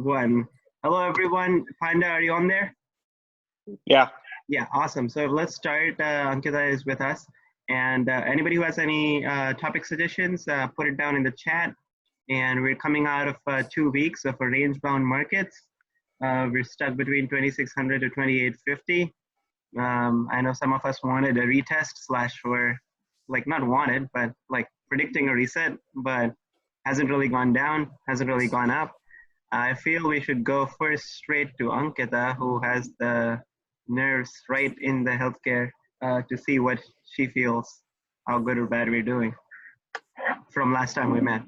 one. Hello, everyone. Panda, are you on there? Yeah. Yeah, awesome. So let's start. Ankita is with us. And anybody who has any topic suggestions, put it down in the chat. And we're coming out of 2 weeks of a range-bound markets. We're stuck between 2,600 to 2,850. I know some of us wanted a retest slash were like not wanted, but like predicting a reset, but hasn't really gone down, hasn't really gone up. I feel we should go first straight to Ankita, who has the nerves right in the healthcare to see what she feels, how good or bad we're doing from last time we met.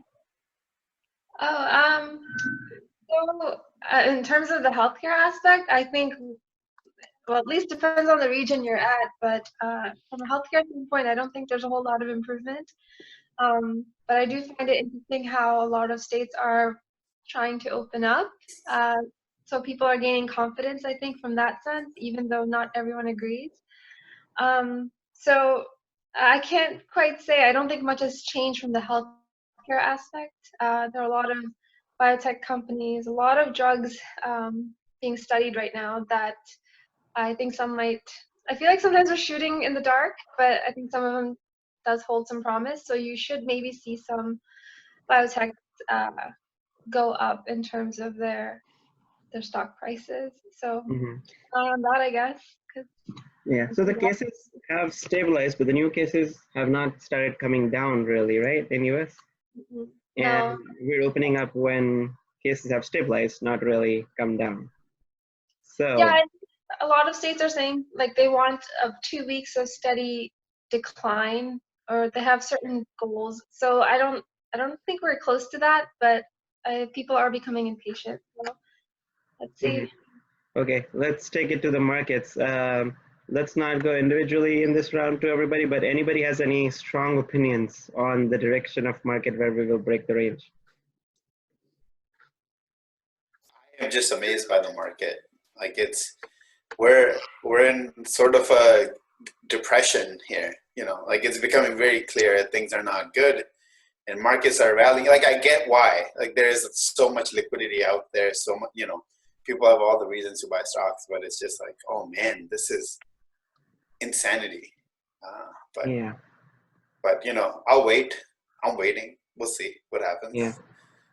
In terms of the healthcare aspect, I think, well, at least depends on the region you're at, but from a healthcare standpoint, I don't think there's a whole lot of improvement. But I do find it interesting how a lot of states are trying to open up. So people are gaining confidence, I think, from that sense, even though not everyone agrees. So I can't quite say, I don't think much has changed from the healthcare aspect. There are a lot of biotech companies, a lot of drugs being studied right now that I think some might, I feel like sometimes we're shooting in the dark, but I think some of them does hold some promise. So you should maybe see some biotech go up in terms of their stock prices. So on that, I guess. Yeah, so the cases have stabilized, but the new cases have not started coming down really, right, in US? And we're opening up when cases have stabilized, not really come down. So yeah, a lot of states are saying like they want 2 weeks of steady decline, or they have certain goals. So I don't think we're close to that, but people are becoming impatient. So let's see. Okay, let's take it to the markets. Let's not go individually in this round to everybody, but anybody has any strong opinions on the direction of market where we will break the range? I am just amazed by the market. Like we're in sort of a depression here, you know, like it's becoming very clear that things are not good and markets are rallying. Like I get why, like there is so much liquidity out there, so much, you know, people have all the reasons to buy stocks, but it's just like, oh man, this is insanity. But you know, I'll wait. I'm waiting. We'll see what happens. Yeah.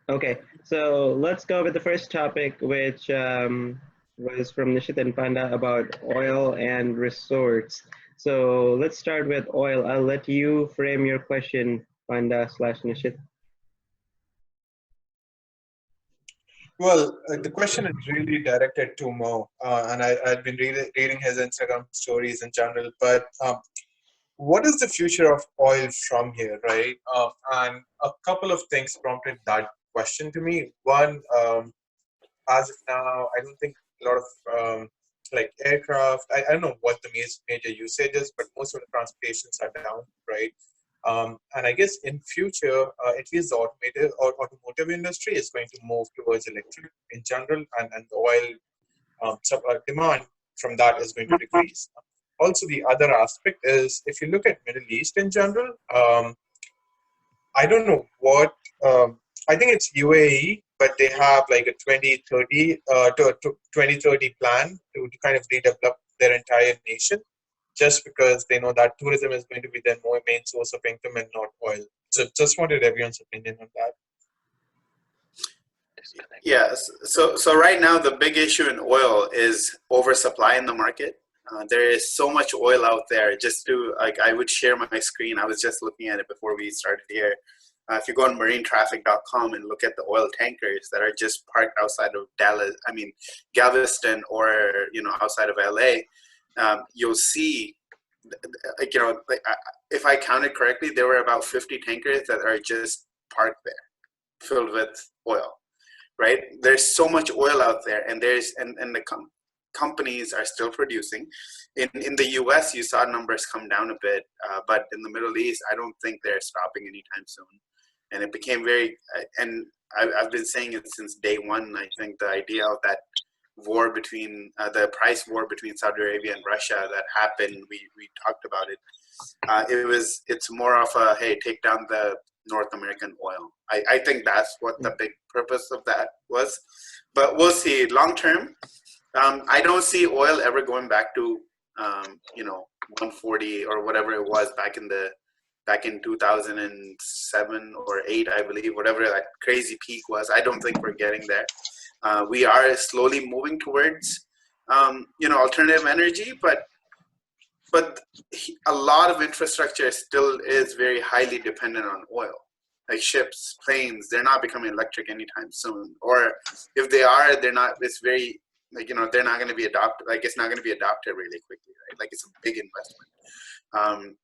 Okay. So let's go with the first topic, which was from Nishit and Panda about oil and resorts. So let's start with oil. I'll let you frame your question, Panda/Nishit. Well, the question is really directed to Mo, and I've been reading his Instagram stories in general, but what is the future of oil from here, right? And a couple of things prompted that question to me. One, as of now, I don't think a lot of like aircraft, I don't know what the major usage is, but most of the transportations are down, right? And I guess in future, at least the automotive industry is going to move towards electric in general, and the oil demand from that is going to decrease. Also, the other aspect is, if you look at Middle East in general, I don't know what, I think it's UAE, but they have like a 2030 plan to kind of redevelop their entire nation, just because they know that tourism is going to be their main source of income and not oil. So just wanted everyone's opinion on that. Yes. So right now, the big issue in oil is oversupply in the market. There is so much oil out there. Just to, like, I would share my screen. I was just looking at it before we started here. If you go on marinetraffic.com and look at the oil tankers that are just parked outside of Galveston, or, you know, outside of LA, you'll see, like, you know, like, if I counted correctly, there were about 50 tankers that are just parked there, filled with oil, right? There's so much oil out there, and the companies are still producing. In the US, you saw numbers come down a bit, but in the Middle East, I don't think they're stopping anytime soon. And it became very, and I've been saying it since day one. I think the idea of that war between, the price war between Saudi Arabia and Russia that happened, we talked about it. It's more of a, hey, take down the North American oil. I think that's what the big purpose of that was. But we'll see. Long term, I don't see oil ever going back to 140 or whatever it was back in 2007 or 8, I believe, whatever that crazy peak was. I don't think we're getting there. We are slowly moving towards alternative energy, but a lot of infrastructure still is very highly dependent on oil. Like ships, planes, they're not becoming electric anytime soon. Or if they are, they're not. It's very they're not going to be adopted. Like it's not going to be adopted really quickly, right? Like it's a big investment.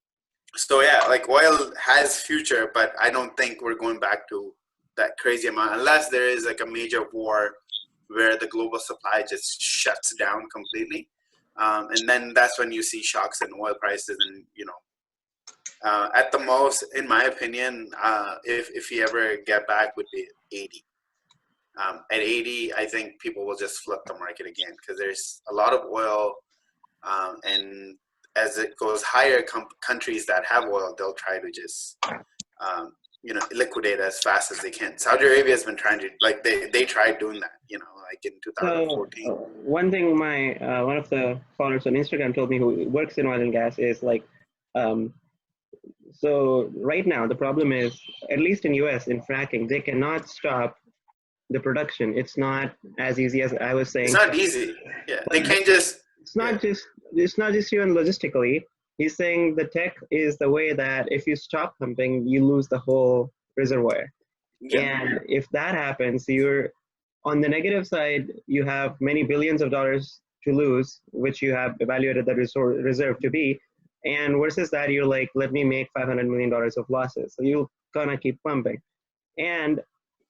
So yeah, like oil has future, but I don't think we're going back to that crazy amount unless there is like a major war where the global supply just shuts down completely. And then that's when you see shocks in oil prices. And, at the most, in my opinion, if you ever get back, would be 80. At 80, I think people will just flip the market again because there's a lot of oil. And as it goes higher, countries that have oil, they'll try to just, liquidate as fast as they can. Saudi Arabia has been trying to, like, they tried doing that, like in 2014. So, one thing my one of the followers on Instagram told me who works in oil and gas is like, so right now the problem is, at least in US in fracking, they cannot stop the production. It's not as easy as I was saying. It's not easy. Yeah, they can't just. It's not just even logistically. He's saying the tech is the way that if you stop pumping, you lose the whole reservoir. Yeah. And if that happens, you're on the negative side, you have many billions of dollars to lose, which you have evaluated the reserve to be. And versus that, you're like, let me make $500 million of losses. So you're gonna keep pumping. And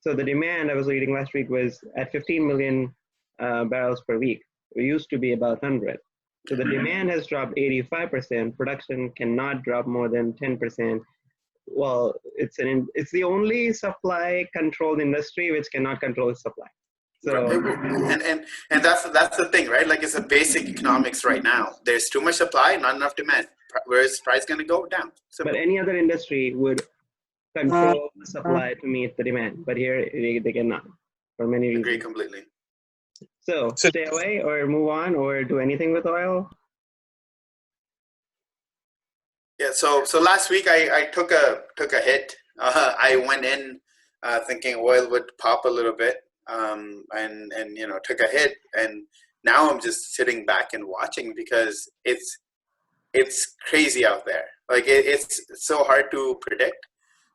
so the demand I was reading last week was at 15 million barrels per week. It used to be about 100. So the demand has dropped 85%. Production cannot drop more than 10%. Well, it's the only supply controlled industry which cannot control its supply. So and that's the thing, right? Like it's a basic economics right now. There's too much supply, not enough demand. Where is price going to go? Down. Simple. But any other industry would control the supply to meet the demand. But here they cannot for many reasons. Agree completely. So stay away or move on or do anything with oil. Yeah. So last week I took a hit. I went in thinking oil would pop a little bit, and took a hit, and now I'm just sitting back and watching because it's crazy out there. Like it's so hard to predict.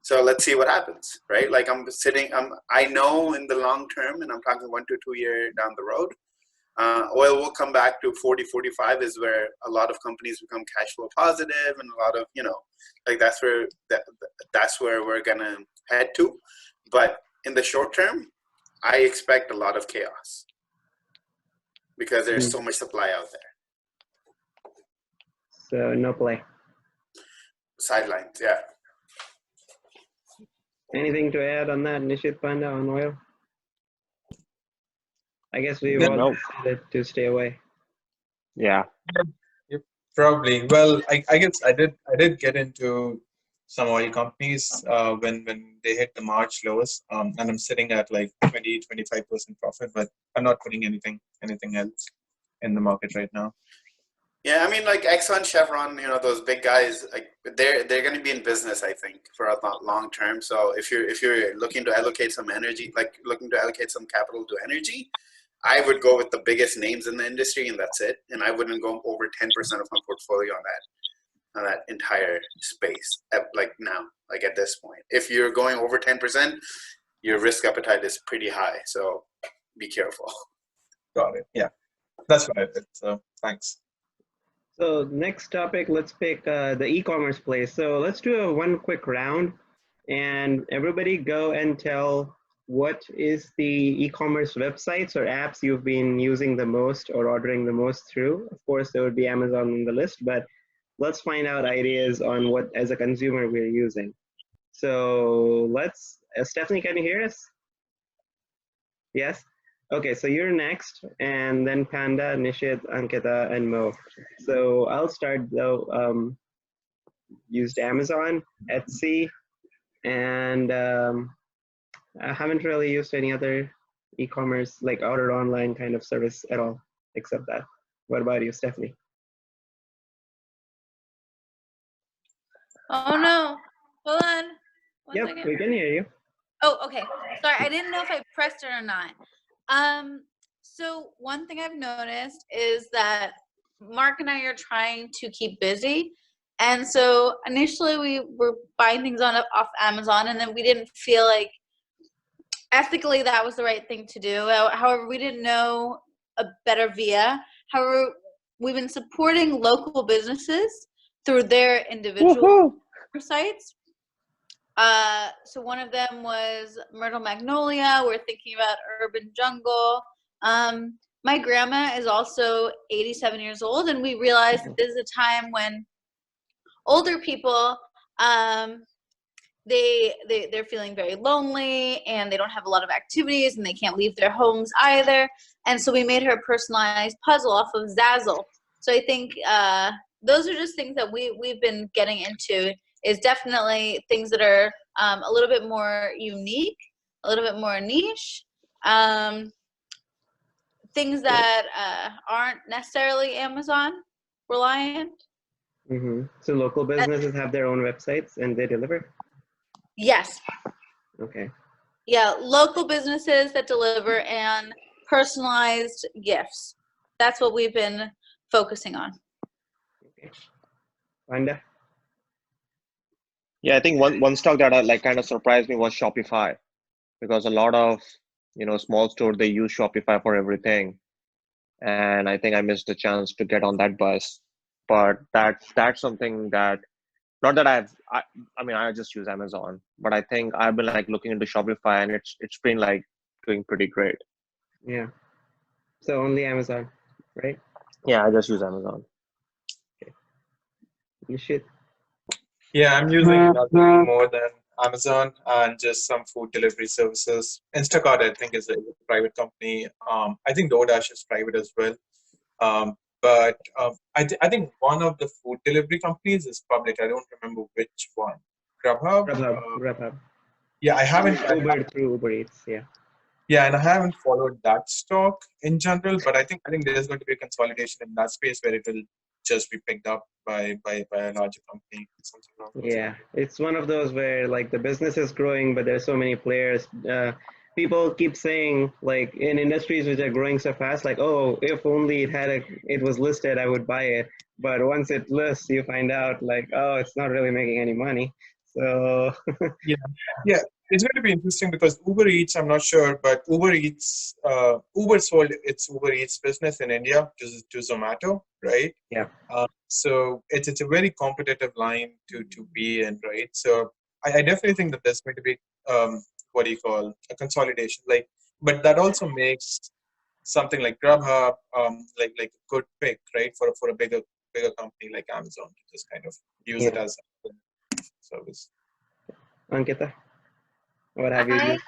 So let's see what happens, right? Like I know in the long term, and I'm talking 1 to 2 years down the road, oil will come back to 40, 45 is where a lot of companies become cash flow positive, and a lot of, like that's where we're gonna head to. But in the short term, I expect a lot of chaos because there's so much supply out there. So no play. Sidelines, yeah. Anything to add on that, Nishit Panda, on oil? I guess we all decided to stay away. Yeah. Probably. Well, I guess I did get into some oil companies when they hit the March lows, and I'm sitting at like 20-25% profit, but I'm not putting anything else in the market right now. Yeah, I mean, like Exxon, Chevron, those big guys, like they're going to be in business, I think, for a long term. So if you're looking to allocate some energy, like looking to allocate some capital to energy, I would go with the biggest names in the industry, and that's it. And I wouldn't go over 10% of my portfolio on that entire space, like now, like at this point. If you're going over 10%, your risk appetite is pretty high. So be careful. Got it. Yeah, that's what I did. So thanks. So next topic, let's pick the e-commerce place. So let's do one quick round, and everybody go and tell what is the e-commerce websites or apps you've been using the most or ordering the most through. Of course, there would be Amazon on the list, but let's find out ideas on what, as a consumer, we're using. So let's, Stephanie, can you hear us? Yes? Okay, so you're next, and then Panda, Nishit, Ankita, and Mo. So I'll start though. Used Amazon, Etsy, And I haven't really used any other e-commerce, like order online kind of service at all, except that. What about you, Stephanie? Oh no, hold on. One Yep, second. we can hear you. Oh, okay. Sorry, I didn't know if I pressed it or not. So one thing I've noticed is that Mark and I are trying to keep busy. And so initially we were buying things off Amazon, and then we didn't feel like ethically that was the right thing to do. However, we didn't know a better via. However, we've been supporting local businesses through their individual sites. So one of them was Myrtle Magnolia. We're thinking about Urban Jungle. My grandma is also 87 years old, and we realized that this is a time when older people, they're feeling very lonely, and they don't have a lot of activities, and they can't leave their homes either. And so we made her a personalized puzzle off of Zazzle. So I think those are just things that we've been getting into, is definitely things that are a little bit more unique, a little bit more niche, things that aren't necessarily Amazon reliant. Mm-hmm. So local businesses have their own websites and they deliver? Yes. Okay. Yeah, local businesses that deliver and personalized gifts. That's what we've been focusing on. Okay. Wanda? Yeah, I think one stock that like kind of surprised me was Shopify, because a lot of small stores, they use Shopify for everything, and I think I missed the chance to get on that bus. But that's something that, not that I mean, I just use Amazon, but I think I've been like looking into Shopify, and it's been like doing pretty great. Yeah. So only Amazon, right? Yeah, I just use Amazon. Okay. You should. Yeah, I'm using nothing more than Amazon and just some food delivery services. Instacart, I think, is a private company. I think DoorDash is private as well. But I think one of the food delivery companies is public. I don't remember which one. Grubhub? Grubhub. Yeah, I haven't. Uber through Uber Eats, yeah. Yeah, and I haven't followed that stock in general, but I think there's going to be a consolidation in that space where it will just be picked up by a larger company. Something wrong. Yeah, it's one of those where like the business is growing, but there's so many players. People keep saying, like, in industries which are growing so fast, like, oh, if only it was listed, I would buy it. But once it lists, you find out like, oh, it's not really making any money. So Yeah, it's going to be interesting because Uber Eats, I'm not sure, but Uber Eats, Uber sold its Uber Eats business in India to Zomato, right? Yeah. So it's a very competitive line to be in, right? So I definitely think that there's going to be a consolidation, like, but that also makes something like Grubhub like a good pick, right, for a bigger company like Amazon to just kind of use it as a service. Ankita, what have you used?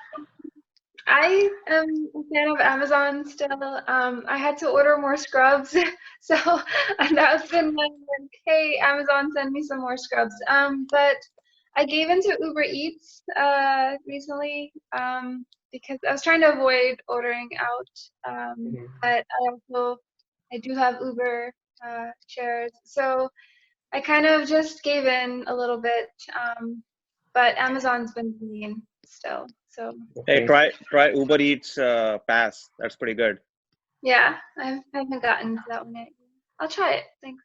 I am a fan of Amazon still. I had to order more scrubs, so that's been like, hey, Amazon, send me some more scrubs. But I gave into Uber Eats recently because I was trying to avoid ordering out. But I do have Uber shares, so I kind of just gave in a little bit. But Amazon's been mean still. So Hey, try Uber Eats Pass. That's pretty good. yeah, I haven't gotten to that one yet. I'll try it. Thanks.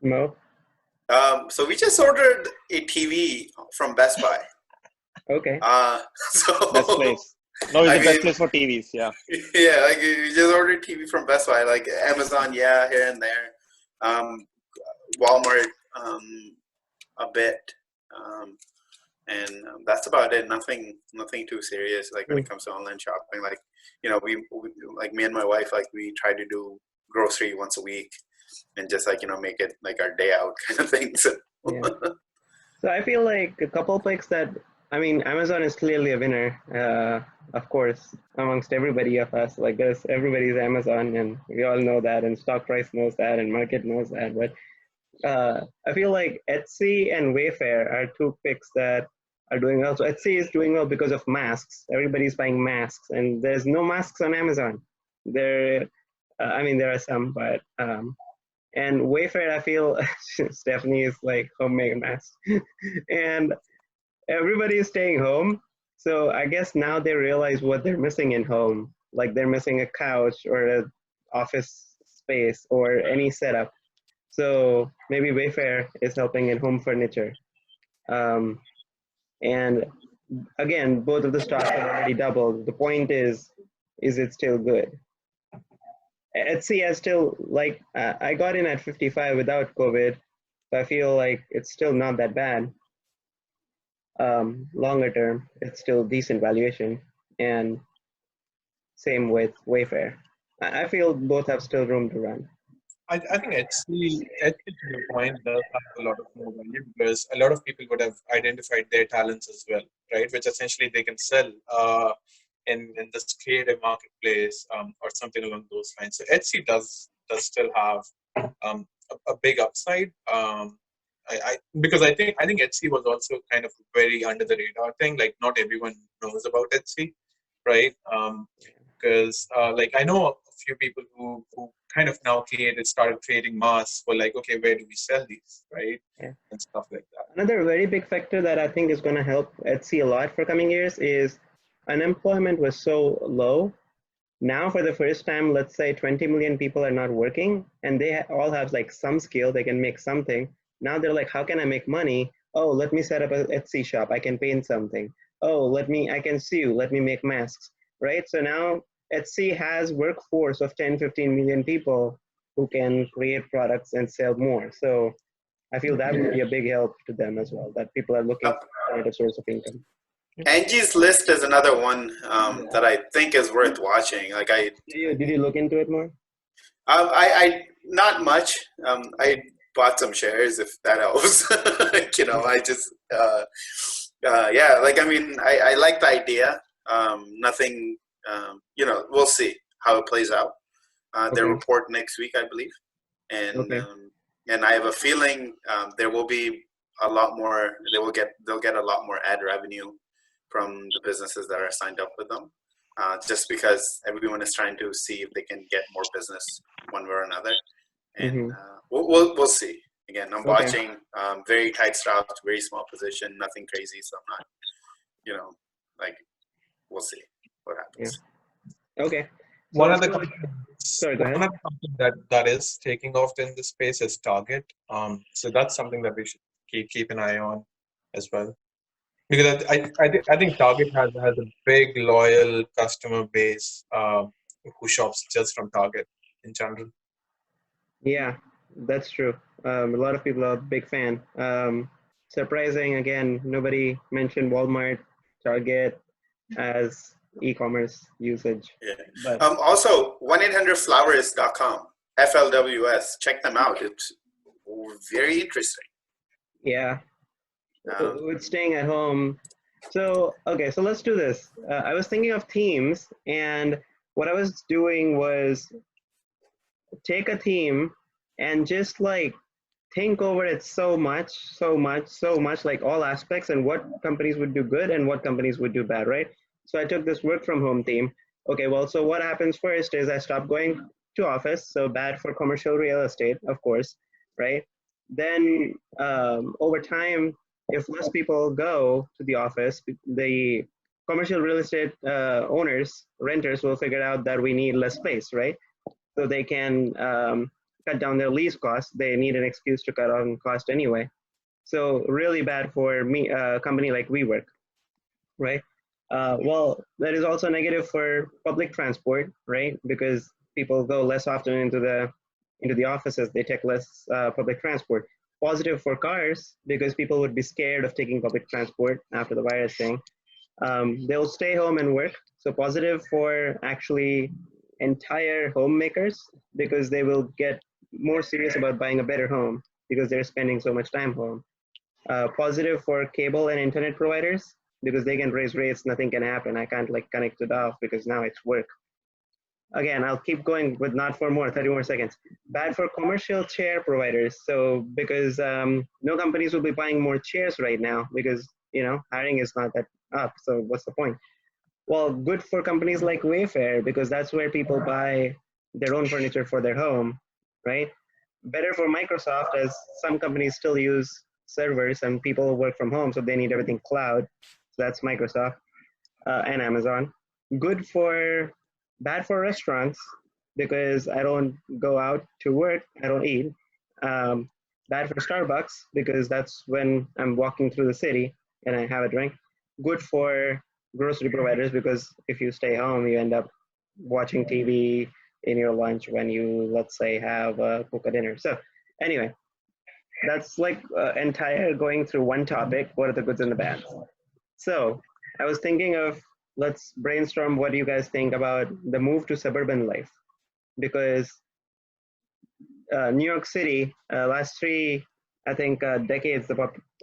Mo? So we just ordered a TV from Best Buy. Okay. So Best place. No, it's the best place for TVs. Yeah. Yeah, like we just ordered TV from Best Buy, like Amazon, yeah, here and there. Walmart, a bit. And that's about it. Nothing too serious. Like when it comes to online shopping, like we like me and my wife, like we try to do grocery once a week, and just like make it like our day out kind of thing. So, yeah. So I feel like a couple picks that, I mean, Amazon is clearly a winner, of course, amongst everybody of us. Like everybody's Amazon, and we all know that, and stock price knows that, and market knows that. But I feel like Etsy and Wayfair are two picks that are doing well. So Etsy is doing well because of masks. Everybody's buying masks, and there's no masks on Amazon. I mean, there are some, but and Wayfair, I feel Stephanie is like homemade masks, and everybody is staying home. So I guess now they realize what they're missing in home, like they're missing a couch or a office space or any setup. So maybe Wayfair is helping in home furniture. And again, both of the stocks have already doubled. The point is it still good? Etsy has still, like, I got in at 55 without COVID, so I feel like it's still not that bad. Longer term, it's still decent valuation, and same with Wayfair. I feel both have still room to run. I think Etsy to your point does have a lot of more value because a lot of people would have identified their talents as well, right? Which essentially they can sell in this creative marketplace or something along those lines. So Etsy does still have a big upside. Because I think Etsy was also kind of very under the radar thing. Like not everyone knows about Etsy, right? Because like I know a few people who kind of now started creating masks for like, okay, where do we sell these, right? Yeah. And stuff like that. Another very big factor that I think is going to help Etsy a lot for coming years is unemployment was so low. Now for the first time, let's say 20 million people are not working and they all have like some skill, they can make something. Now they're like, how can I make money? Oh, let me set up an Etsy shop. I can paint something. Oh, I can sew, let me make masks, right? So now Etsy has workforce of 10, 15 million people who can create products and sell more. So I feel that would be a big help to them as well, that people are looking for a source of income. Angie's List is another one that I think is worth watching. Like did you look into it more? I not much. I bought some shares if that helps. I just yeah. Like I mean, I like the idea. Nothing. We'll see how it plays out. Their report next week, I believe, and and I have a feeling there will be a lot more. They'll get a lot more ad revenue from the businesses that are signed up with them, just because everyone is trying to see if they can get more business one way or another, and we'll see. Again, I'm watching very tight stops, very small position, nothing crazy, so I'm not, we'll see what happens. Yeah. Okay. So One other company that is taking off in this space is Target. So that's something that we should keep an eye on as well. Because I think Target has a big loyal customer base who shops just from Target in general. Yeah, that's true. A lot of people are a big fan. Surprising, again, nobody mentioned Walmart, Target as e-commerce usage. Yeah. But also, 1-800-Flowers.com, FLWS. Check them out. It's very interesting. Yeah. With staying at home. So, okay, so let's do this. I was thinking of themes, and what I was doing was take a theme and just like think over it so much, like all aspects and what companies would do good and what companies would do bad, right? So I took this work from home theme. Okay, well, so what happens first is I stop going to office, so bad for commercial real estate, of course, right? Then over time, if less people go to the office, the commercial real estate renters will figure out that we need less space, right? So they can cut down their lease costs. They need an excuse to cut on cost anyway. So really bad for me, a company like WeWork, right? Well, that is also negative for public transport, right? Because people go less often into the offices. They take less public transport. Positive for cars because people would be scared of taking public transport after the virus thing. They'll stay home and work. So positive for actually entire homemakers because they will get more serious about buying a better home because they're spending so much time home. Positive for cable and internet providers because they can raise rates, nothing can happen. I can't like connect it off because now it's work. Again, I'll keep going with not for more, 30 more seconds. Bad for commercial chair providers. So because no companies will be buying more chairs right now because hiring is not that up. So what's the point? Well, good for companies like Wayfair because that's where people buy their own furniture for their home, right? Better for Microsoft as some companies still use servers and people work from home, so they need everything cloud. So that's Microsoft and Amazon. Bad for restaurants because I don't go out to work, I don't eat. Um, Bad for Starbucks because that's when I'm walking through the city and I have a drink. Good for grocery providers because if you stay home, you end up watching TV in your lunch when you, let's say, have a cook a dinner. So anyway, that's like entire going through one topic. What are the goods and the bads? So I was thinking of let's brainstorm what do you guys think about the move to suburban life because New York City, last three, I think, decades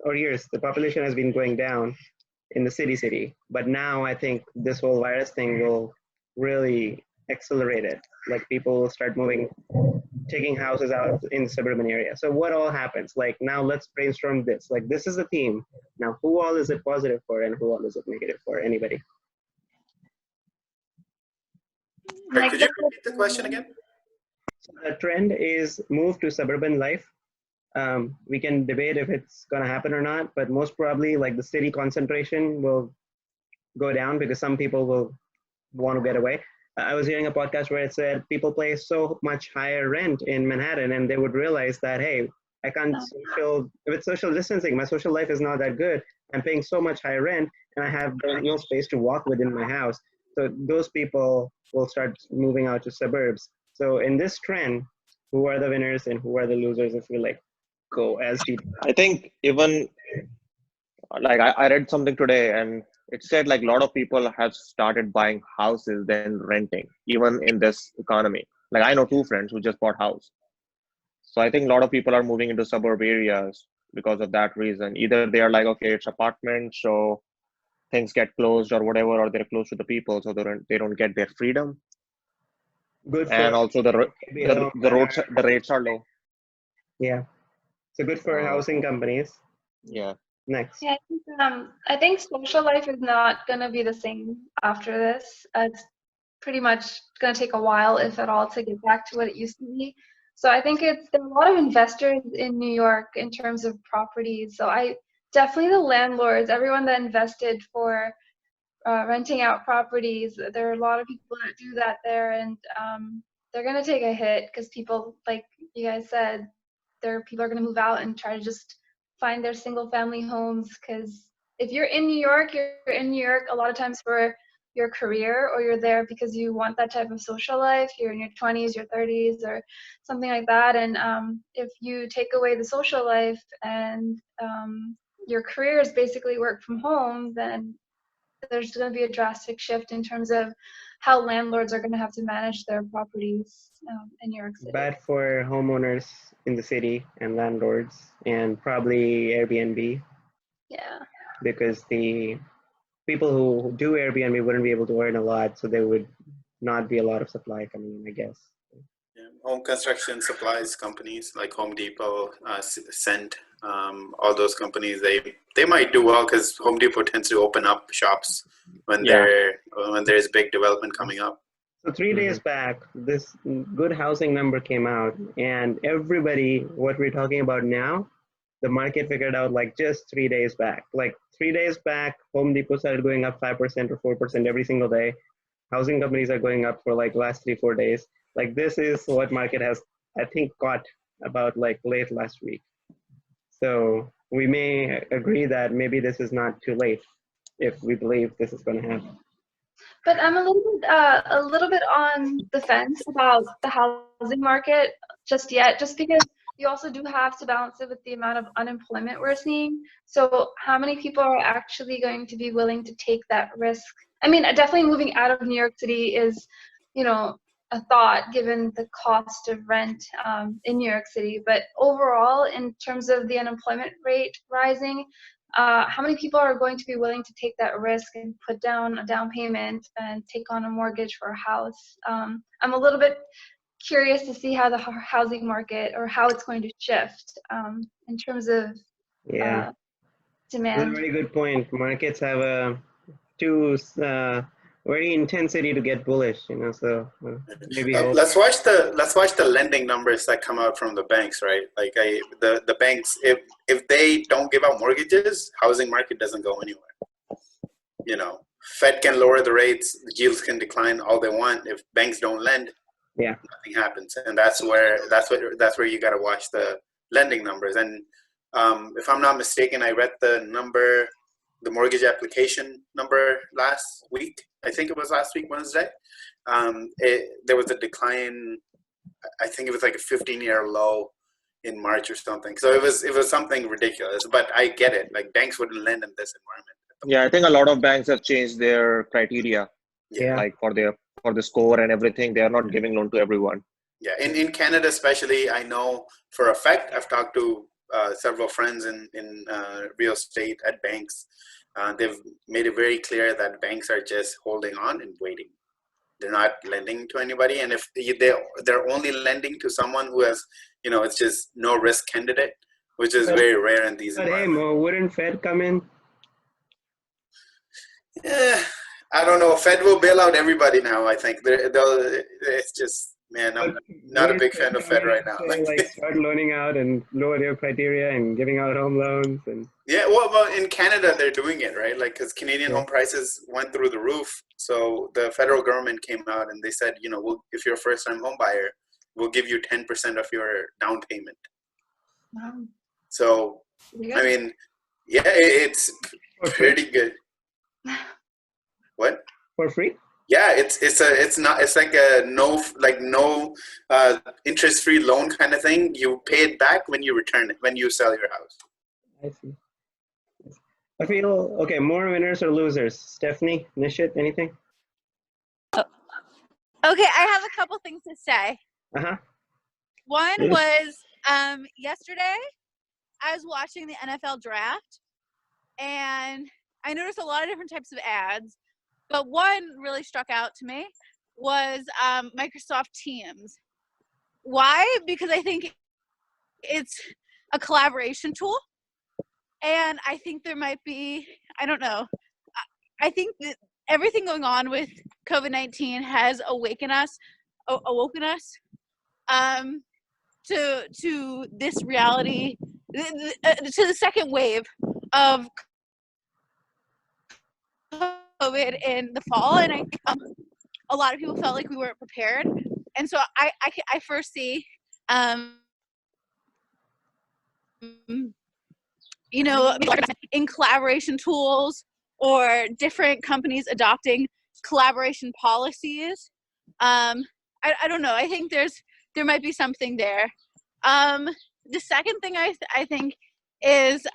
or years, the population has been going down in the city. But now I think this whole virus thing will really accelerate it. Like people will start moving, taking houses out in the suburban area. So what all happens? Like now let's brainstorm this. Like this is the theme. Now who all is it positive for and who all is it negative for? Anybody? Could you repeat the question again? So the trend is move to suburban life. We can debate if it's going to happen or not, but most probably like the city concentration will go down because some people will want to get away. I was hearing a podcast where it said people pay so much higher rent in Manhattan and they would realize that, hey, I can't with social distancing, my social life is not that good. I'm paying so much higher rent and I have no space to walk within my house. So those people will start moving out to suburbs. So in this trend, who are the winners and who are the losers if we like go as deep? I think even like I read something today and it said like a lot of people have started buying houses than renting, even in this economy. Like I know two friends who just bought house. So I think a lot of people are moving into suburb areas because of that reason. Either they are like, okay, it's apartments, so things get closed or whatever, or they're close to the people, so they don't get their freedom. Good for And also the rates are low. Yeah. So good for housing companies. Yeah. Next. Yeah, I think social life is not going to be the same after this. It's pretty much going to take a while, if at all, to get back to what it used to be. So I think there are a lot of investors in New York in terms of properties. So definitely the landlords, everyone that invested for renting out properties, there are a lot of people that do that there, and they're going to take a hit because people, like you guys said, people are going to move out and try to just find their single family homes, because if you're in New York, you're in New York a lot of times for your career, or you're there because you want that type of social life. You're in your 20s, your 30s, or something like that. And if you take away the social life and your career is basically work from home, then there's going to be a drastic shift in terms of how landlords are going to have to manage their properties in New York City. Bad for homeowners in the city and landlords, and probably Airbnb. Yeah. Because the people who do Airbnb wouldn't be able to earn a lot, so there would not be a lot of supply coming in, I guess. Yeah. Home construction supplies companies like Home Depot, Cent, all those companies, they might do well because Home Depot tends to open up shops when there's big development coming up. So 3 days back, this good housing number came out, and everybody, what we're talking about now, the market figured out like just 3 days back. Like 3 days back, Home Depot started going up 5% or 4% every single day. Housing companies are going up for like last 3-4 days. Like this is what market has, I think, caught about like late last week. So we may agree that maybe this is not too late if we believe this is going to happen. But I'm a little bit on the fence about the housing market just yet, just because you also do have to balance it with the amount of unemployment we're seeing. So how many people are actually going to be willing to take that risk? I mean, definitely moving out of New York City is, a thought given the cost of rent in New York City. But overall, in terms of the unemployment rate rising, how many people are going to be willing to take that risk and put down a down payment and take on a mortgage for a house? I'm a little bit curious to see how the housing market, or how it's going to shift in terms of That's a demand. very good point. Markets have a very intensity to get bullish, so maybe hold. Let's watch the lending numbers that come out from the banks, right? Like the banks, if they don't give out mortgages, housing market doesn't go anywhere. Fed can lower the rates, yields can decline all they want. If banks don't lend, nothing happens, and that's where you got to watch the lending numbers. And if I'm not mistaken, I read the mortgage application number last week. I think it was last week, Wednesday. There was a decline. I think it was like a 15-year low in March or something. So it was something ridiculous. But I get it. Like banks wouldn't lend in this environment. Yeah, I think a lot of banks have changed their criteria. Yeah. Like for the score and everything, they are not giving loan to everyone. Yeah, in Canada especially, I know for a fact. I've talked to several friends in real estate at banks. They've made it very clear that banks are just holding on and waiting. They're not lending to anybody, and if they're only lending to someone who has, it's just no risk candidate, which is very rare in these environments. Hey, Mo, wouldn't Fed come in? Yeah, I don't know. Fed will bail out everybody now. I think it's just. Man, I'm not a big fan of Fed right now. Start loaning out and lower their criteria and giving out home loans and. Yeah, well, in Canada they're doing it, right? Like, because Canadian home prices went through the roof, so the federal government came out and they said, if you're a first-time home buyer, we'll give you 10% of your down payment. Wow. So, I mean, yeah, it's pretty good. What? For free? Yeah, it's like a no interest-free loan kind of thing. You pay it back when you return it, when you sell your house. I see. I feel okay. More winners or losers? Stephanie, Nishit, anything? Okay, I have a couple things to say. One was yesterday I was watching the NFL draft and I noticed a lot of different types of ads. But one really struck out to me was Microsoft Teams. Why? Because I think it's a collaboration tool. And I think there might be, I don't know, I think that everything going on with COVID-19 has awoken us to this reality, to the second wave of COVID in the fall, and I think a lot of people felt like we weren't prepared, and so I first see in collaboration tools or different companies adopting collaboration policies. I don't know. I think there might be something there. The second thing I think is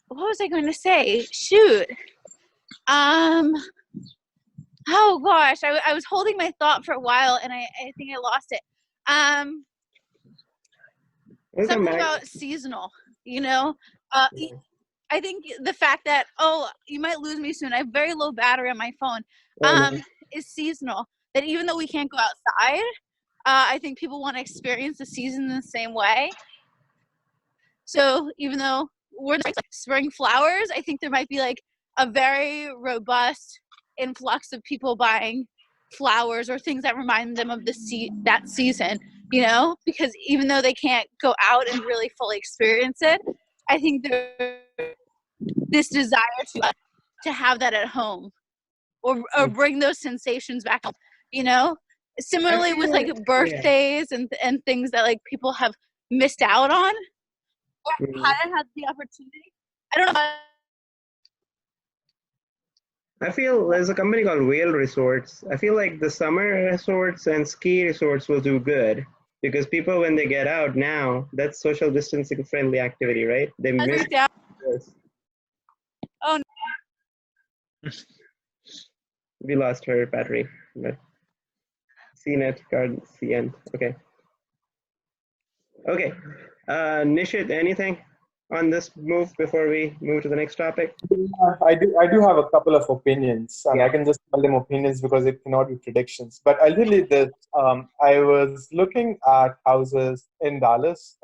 what was I going to say? Shoot. Oh gosh, I was holding my thought for a while and I think I lost it. Something about seasonal, I think the fact that, you might lose me soon, I have very low battery on my phone, is seasonal. That even though we can't go outside, I think people want to experience the season the same way. So even though we're like spring flowers, I think there might be like a very robust influx of people buying flowers or things that remind them of that season, because even though they can't go out and really fully experience it, I think there's this desire to have that at home or bring those sensations back up, similarly with like birthdays and things that like people have missed out on or hadn't had the opportunity. I don't know. I feel there's a company called Whale Resorts. I feel like the summer resorts and ski resorts will do good because people, when they get out now, that's social distancing friendly activity, right? They miss this. Oh no. We lost her battery, but CNET card CN. Okay. Okay. Nishit, anything on this move before we move to the next topic? I do have a couple of opinions, and I can just call them opinions because it cannot be predictions. But I'll tell you this: I was looking at houses in Dallas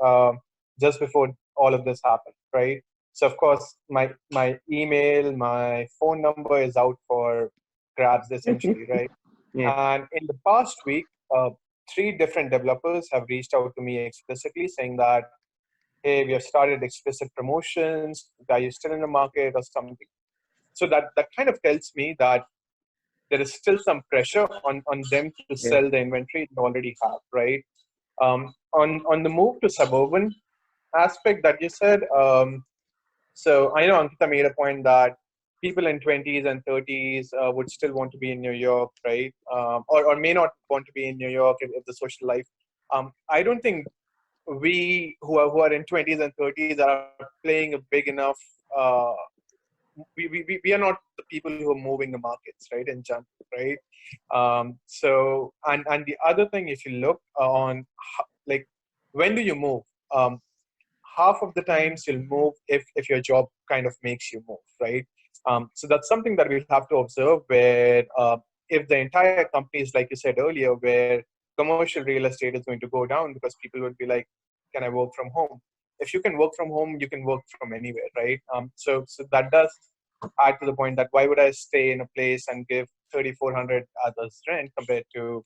just before all of this happened, right? So of course, my email, my phone number is out for grabs essentially, right? Yeah. And in the past week, 3 different developers have reached out to me explicitly saying that, hey, we have started explicit promotions. Are you still in the market or something? So that kind of tells me that there is still some pressure on them to sell the inventory they already have, right? On the move to suburban aspect that you said, so I know Ankita made a point that people in 20s and 30s would still want to be in New York, right? Or may not want to be in New York if the social life. I don't think we who are in 20s and 30s are playing a big enough. We are not the people who are moving the markets, right? In general, right? So and the other thing, if you look on like when do you move? Half of the times you'll move if your job kind of makes you move, right? So that's something that we'll have to observe where if the entire company is, like you said earlier, where commercial real estate is going to go down because people would be like, can I work from home? If you can work from home, you can work from anywhere, right? So that does add to the point that why would I stay in a place and give 3,400 others rent compared to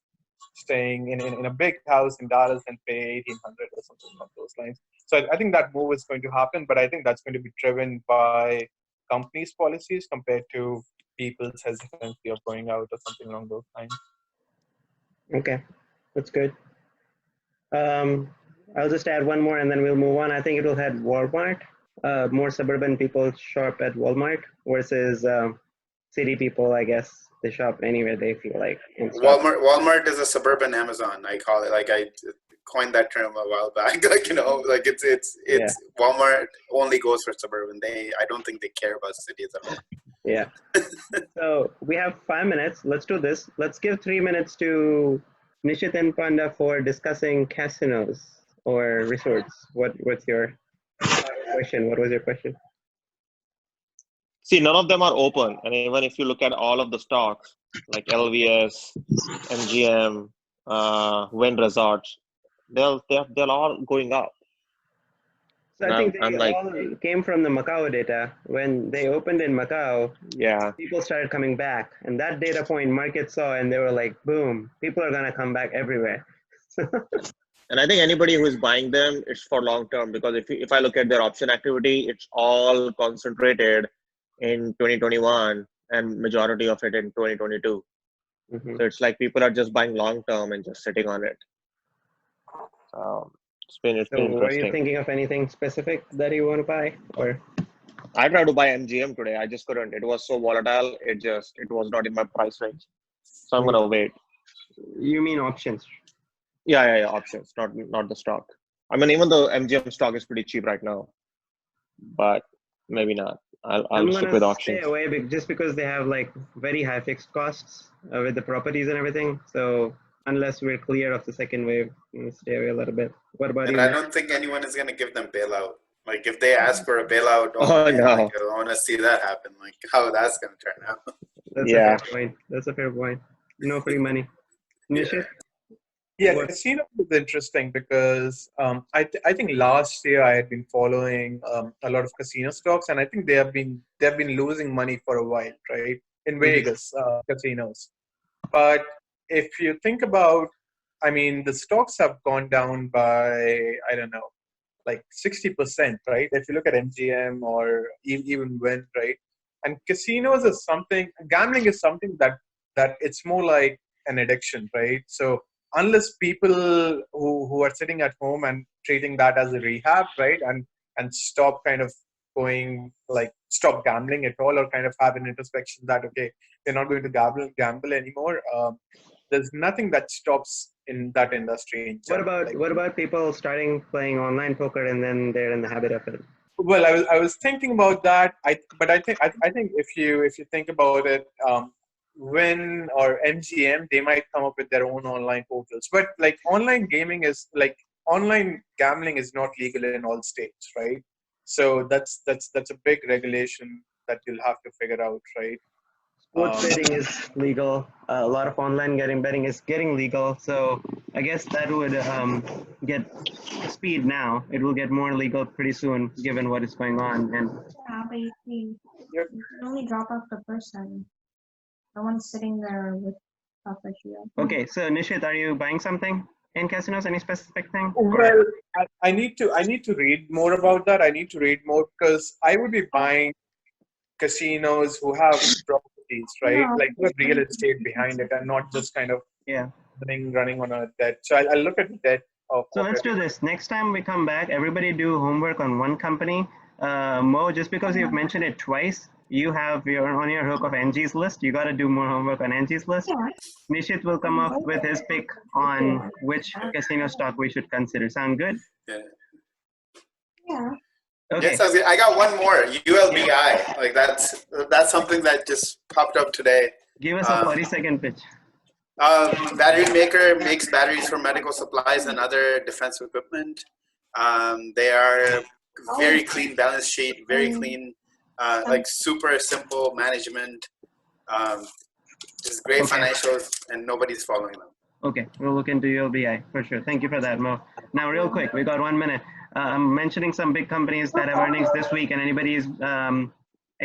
staying in a big house in Dallas and pay 1,800 or something along those lines. So I think that move is going to happen, but I think that's going to be driven by companies' policies compared to people's hesitancy of going out or something along those lines. Okay, that's good. I'll just add one more and then we'll move on. I think it will have Walmart. More suburban people shop at Walmart versus city people, I guess, they shop anywhere they feel like. Walmart is a suburban Amazon. I call it. Like I coined that term a while back. Like like it's Walmart only goes for suburban. I don't think they care about cities at all. Yeah. So we have 5 minutes. Let's do this. Let's give 3 minutes to Nishit and Panda for discussing casinos or resorts. What's your question? What was your question? See, none of them are open, and even if you look at all of the stocks like LVS, MGM, Wynn Resorts, they're all going up. So I think they all came from the Macau data. When they opened in Macau, people started coming back, and that data point market saw, and they were like, boom, people are gonna come back everywhere. And I think anybody who is buying them, it's for long term, because if I look at their option activity, it's all concentrated in 2021 and majority of it in 2022. So it's like people are just buying long term and just sitting on it. It's been interesting. Are you thinking of anything specific that you want to buy? Or I tried to buy MGM today. I just couldn't. It was so volatile. It was not in my price range. So I'm gonna wait. You mean options? Yeah, options, not the stock. I mean, even though MGM stock is pretty cheap right now, but maybe not. I'll stick with options. Stay away just because they have like very high fixed costs with the properties and everything. So unless we're clear of the second wave, stay away a little bit. What about you? I don't think anyone is going to give them bailout. Like if they ask for a bailout, no. Like, I want to see that happen. Like how that's going to turn out. That's a fair point. That's a fair point. No free money. Nishit? Yeah, casino is interesting because I think last year I had been following a lot of casino stocks, and I think they've been losing money for a while, right? In Vegas casinos. But if you think about, I mean, the stocks have gone down by like 60%, right? If you look at MGM or even Wynn, right? And casinos is something. Gambling is something that it's more like an addiction, right? So unless people who are sitting at home and treating that as a rehab, right, and stop kind of stop gambling at all, or kind of have an introspection that okay, they're not going to gamble anymore. There's nothing that stops in that industry. In general. What about people starting playing online poker and then they're in the habit of it? Well, I was thinking about that. I think if you think about it. Wynn or MGM, they might come up with their own online portals. But like online gambling is not legal in all states, right? So that's a big regulation that you'll have to figure out, right? Sports betting is legal. A lot of online betting is getting legal. So I guess that would get speed now. It will get more legal pretty soon, given what is going on. And Yeah, but you can only drop off the person. No one's sitting there with stuff that you have. okay, so Nishit, are you buying something in casinos? Any specific thing? Well, I need to read more about that. I need to read more because I would be buying casinos who have properties, right? No. Like who have real estate behind it and not just kind of Yeah. running on a debt. So I'll look at the debt of So let's do this. Next time we come back, everybody do homework on one company. Mo, just because you've mentioned it twice, you're on your hook of Angie's list. You got to do more homework on Angie's list. Yeah. Nishit will come up with his pick on which casino stock we should consider. Sound good? Yeah. Yeah. Okay. Yes, I got one more. ULBI. Like that's something that just popped up today. Give us a 40-second pitch. Battery maker makes batteries for medical supplies and other defense equipment. They are very clean balance sheet, very clean, like super simple management. Just great financials, and nobody's following them. Okay, we'll look into ULBI for sure. Thank you for that, Mo. Now, real quick, we got 1 minute. I'm mentioning some big companies that have earnings this week, and anybody is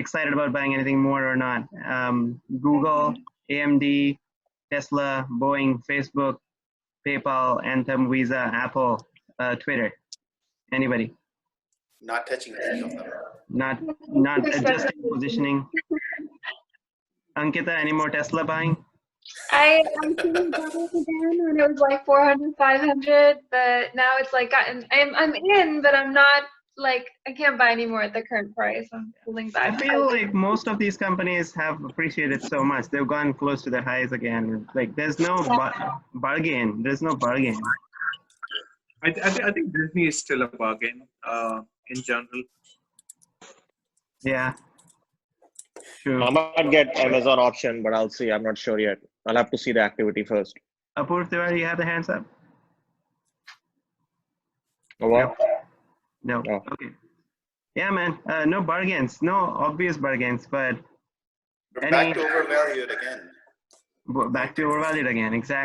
excited about buying anything more or not. Google, AMD, Tesla, Boeing, Facebook, PayPal, Anthem, Visa, Apple, Twitter. Anybody? Not touching any of them. Not adjusting positioning. Ankita, any more Tesla buying? I'm feeling better again when it was like 400, 500, but now it's like I'm in, but I'm not like I can't buy anymore at the current price. I'm pulling back. I feel like most of these companies have appreciated so much. They've gone close to their highs again. Like there's no bargain. There's no bargain. I think Disney is still a bargain in general. Yeah. True. I might get Amazon option, but I'll see. I'm not sure yet. I'll have to see the activity first. Apurv Tiwari, you have the hands up? Oh, what? No. Okay. Yeah, man. No bargains. No obvious bargains, but We're back to overvalued again. Back to overvalued again. Exactly.